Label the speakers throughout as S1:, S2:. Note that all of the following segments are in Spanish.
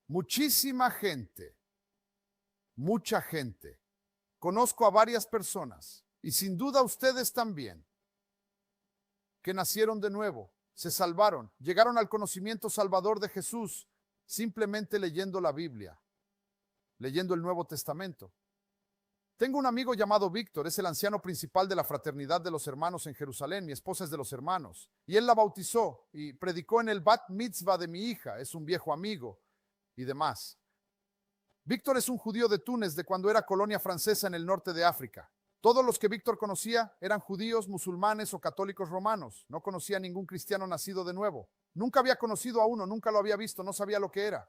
S1: Muchísima gente, mucha gente. Conozco a varias personas, y sin duda ustedes también, que nacieron de nuevo, se salvaron, llegaron al conocimiento salvador de Jesús simplemente leyendo la Biblia, leyendo el Nuevo Testamento. Tengo un amigo llamado Víctor, es el anciano principal de la Fraternidad de los Hermanos en Jerusalén, mi esposa es de los hermanos, y él la bautizó y predicó en el Bat Mitzvah de mi hija, es un viejo amigo y demás. Víctor es un judío de Túnez de cuando era colonia francesa en el norte de África. Todos los que Víctor conocía eran judíos, musulmanes o católicos romanos. No conocía a ningún cristiano nacido de nuevo. Nunca había conocido a uno, nunca lo había visto, no sabía lo que era.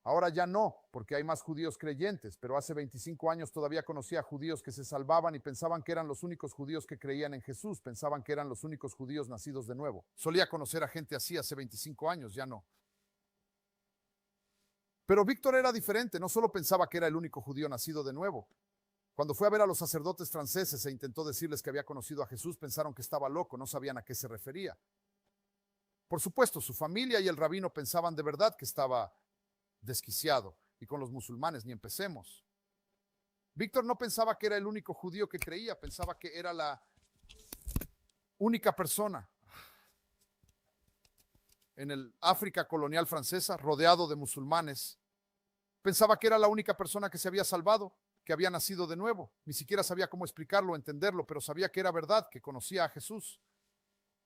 S1: Ahora ya no, porque hay más judíos creyentes, pero hace 25 años todavía conocía a judíos que se salvaban y pensaban que eran los únicos judíos que creían en Jesús, pensaban que eran los únicos judíos nacidos de nuevo. Solía conocer a gente así hace 25 años, ya no. Pero Víctor era diferente, no solo pensaba que era el único judío nacido de nuevo. Cuando fue a ver a los sacerdotes franceses e intentó decirles que había conocido a Jesús, pensaron que estaba loco, no sabían a qué se refería. Por supuesto, su familia y el rabino pensaban de verdad que estaba desquiciado, y con los musulmanes ni empecemos. Víctor no pensaba que era el único judío que creía, pensaba que era la única persona en el África colonial francesa, rodeado de musulmanes. Pensaba que era la única persona que se había salvado, que había nacido de nuevo. Ni siquiera sabía cómo explicarlo, entenderlo, pero sabía que era verdad, que conocía a Jesús.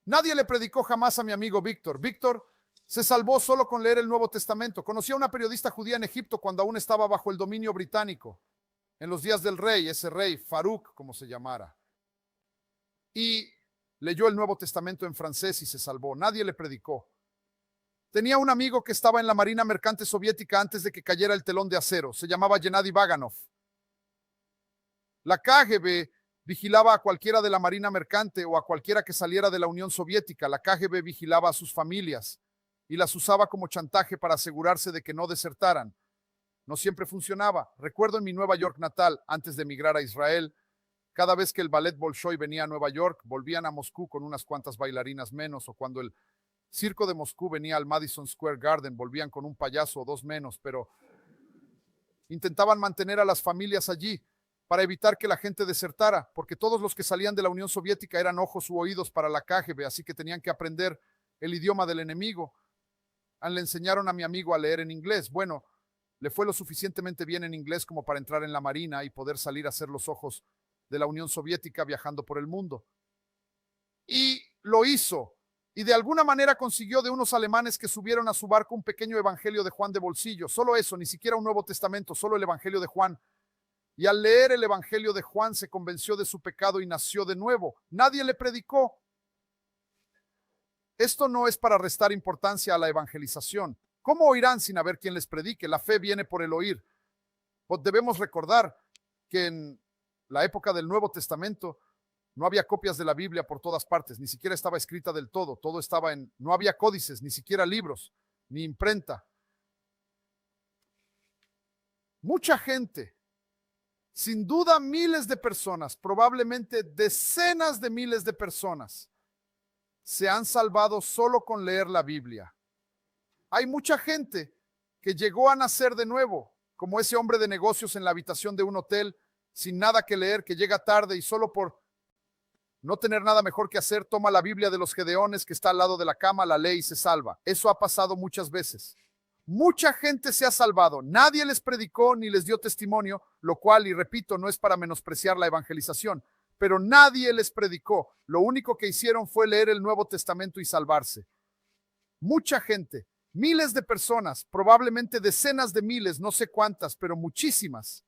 S1: Nadie le predicó jamás a mi amigo Víctor. Víctor se salvó solo con leer el Nuevo Testamento. Conocí a una periodista judía en Egipto cuando aún estaba bajo el dominio británico, en los días del rey, ese rey, Farouk, como se llamara. Y leyó el Nuevo Testamento en francés y se salvó. Nadie le predicó. Tenía un amigo que estaba en la Marina Mercante Soviética antes de que cayera el telón de acero. Se llamaba Gennady Vaganov. La KGB vigilaba a cualquiera de la Marina Mercante o a cualquiera que saliera de la Unión Soviética. La KGB vigilaba a sus familias y las usaba como chantaje para asegurarse de que no desertaran. No siempre funcionaba. Recuerdo en mi Nueva York natal, antes de emigrar a Israel, cada vez que el ballet Bolshoi venía a Nueva York, volvían a Moscú con unas cuantas bailarinas menos, o cuando el Circo de Moscú venía al Madison Square Garden, volvían con un payaso o dos menos, pero intentaban mantener a las familias allí para evitar que la gente desertara, porque todos los que salían de la Unión Soviética eran ojos u oídos para la KGB, así que tenían que aprender el idioma del enemigo. Le enseñaron a mi amigo a leer en inglés. Bueno, le fue lo suficientemente bien en inglés como para entrar en la Marina y poder salir a ser los ojos de la Unión Soviética viajando por el mundo. Y lo hizo. Y de alguna manera consiguió de unos alemanes que subieron a su barco un pequeño evangelio de Juan de bolsillo. Solo eso, ni siquiera un Nuevo Testamento, solo el evangelio de Juan. Y al leer el evangelio de Juan se convenció de su pecado y nació de nuevo. Nadie le predicó. Esto no es para restar importancia a la evangelización. ¿Cómo oirán sin haber quien les predique? La fe viene por el oír. Pues debemos recordar que en la época del Nuevo Testamento no había copias de la Biblia por todas partes, ni siquiera estaba escrita del todo, todo estaba no había códices, ni siquiera libros, ni imprenta. Mucha gente, sin duda miles de personas, probablemente decenas de miles de personas, se han salvado solo con leer la Biblia. Hay mucha gente que llegó a nacer de nuevo, como ese hombre de negocios en la habitación de un hotel, sin nada que leer, que llega tarde y solo por no tener nada mejor que hacer, toma la Biblia de los Gedeones que está al lado de la cama, la lee y se salva. Eso ha pasado muchas veces. Mucha gente se ha salvado. Nadie les predicó ni les dio testimonio, lo cual, y repito, no es para menospreciar la evangelización, pero nadie les predicó. Lo único que hicieron fue leer el Nuevo Testamento y salvarse. Mucha gente, miles de personas, probablemente decenas de miles, no sé cuántas, pero muchísimas.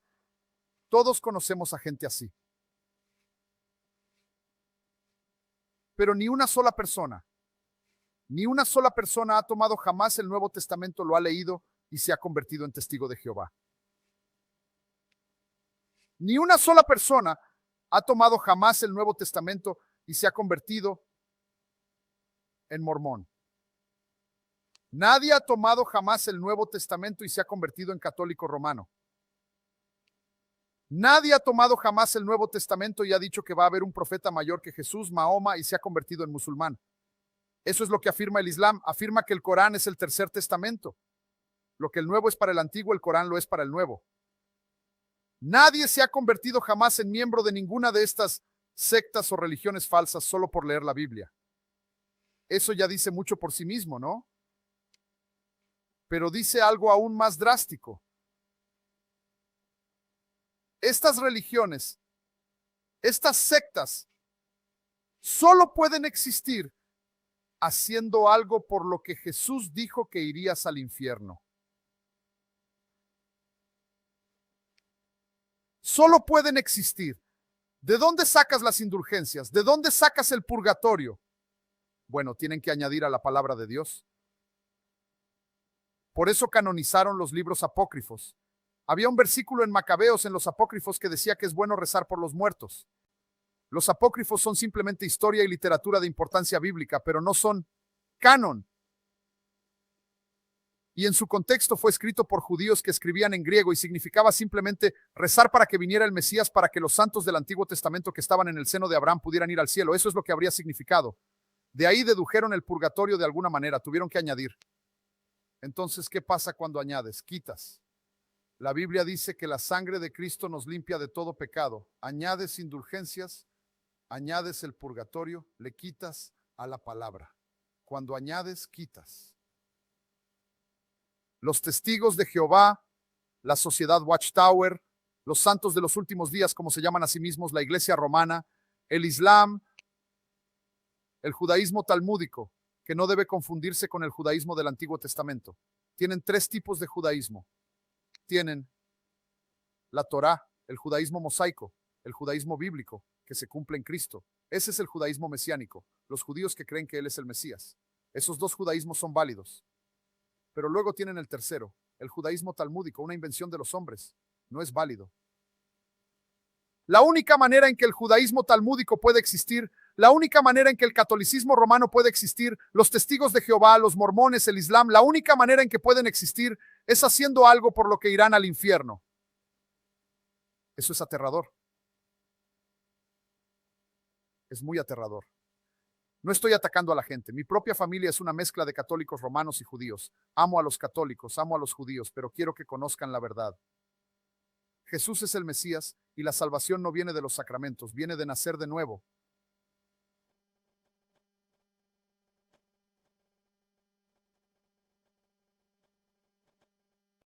S1: Todos conocemos a gente así. Pero ni una sola persona ha tomado jamás el Nuevo Testamento, lo ha leído y se ha convertido en testigo de Jehová. Ni una sola persona ha tomado jamás el Nuevo Testamento y se ha convertido en mormón. Nadie ha tomado jamás el Nuevo Testamento y se ha convertido en católico romano. Nadie ha tomado jamás el Nuevo Testamento y ha dicho que va a haber un profeta mayor que Jesús, Mahoma, y se ha convertido en musulmán. Eso es lo que afirma el Islam. Afirma que el Corán es el tercer testamento. Lo que el nuevo es para el antiguo, el Corán lo es para el nuevo. Nadie se ha convertido jamás en miembro de ninguna de estas sectas o religiones falsas solo por leer la Biblia. Eso ya dice mucho por sí mismo, ¿no? Pero dice algo aún más drástico. Estas religiones, estas sectas, solo pueden existir haciendo algo por lo que Jesús dijo que irías al infierno. Solo pueden existir. ¿De dónde sacas las indulgencias? ¿De dónde sacas el purgatorio? Bueno, tienen que añadir a la palabra de Dios. Por eso canonizaron los libros apócrifos. Había un versículo en Macabeos en los apócrifos que decía que es bueno rezar por los muertos. Los apócrifos son simplemente historia y literatura de importancia bíblica, pero no son canon. Y en su contexto fue escrito por judíos que escribían en griego y significaba simplemente rezar para que viniera el Mesías, para que los santos del Antiguo Testamento que estaban en el seno de Abraham pudieran ir al cielo. Eso es lo que habría significado. De ahí dedujeron el purgatorio de alguna manera, tuvieron que añadir. Entonces, ¿qué pasa cuando añades? Quitas. La Biblia dice que la sangre de Cristo nos limpia de todo pecado. Añades indulgencias, añades el purgatorio, le quitas a la palabra. Cuando añades, quitas. Los testigos de Jehová, la sociedad Watchtower, los santos de los últimos días, como se llaman a sí mismos, la iglesia romana, el Islam, el judaísmo talmúdico, que no debe confundirse con el judaísmo del Antiguo Testamento. Tienen tres tipos de judaísmo. Tienen la Torá, el judaísmo mosaico, el judaísmo bíblico, que se cumple en Cristo. Ese es el judaísmo mesiánico, los judíos que creen que Él es el Mesías. Esos dos judaísmos son válidos. Pero luego tienen el tercero, el judaísmo talmúdico, una invención de los hombres. No es válido. La única manera en que el judaísmo talmúdico puede existir, la única manera en que el catolicismo romano puede existir, los testigos de Jehová, los mormones, el Islam, la única manera en que pueden existir es haciendo algo por lo que irán al infierno. Eso es aterrador. Es muy aterrador. No estoy atacando a la gente. Mi propia familia es una mezcla de católicos romanos y judíos. Amo a los católicos, amo a los judíos, pero quiero que conozcan la verdad. Jesús es el Mesías y la salvación no viene de los sacramentos, viene de nacer de nuevo.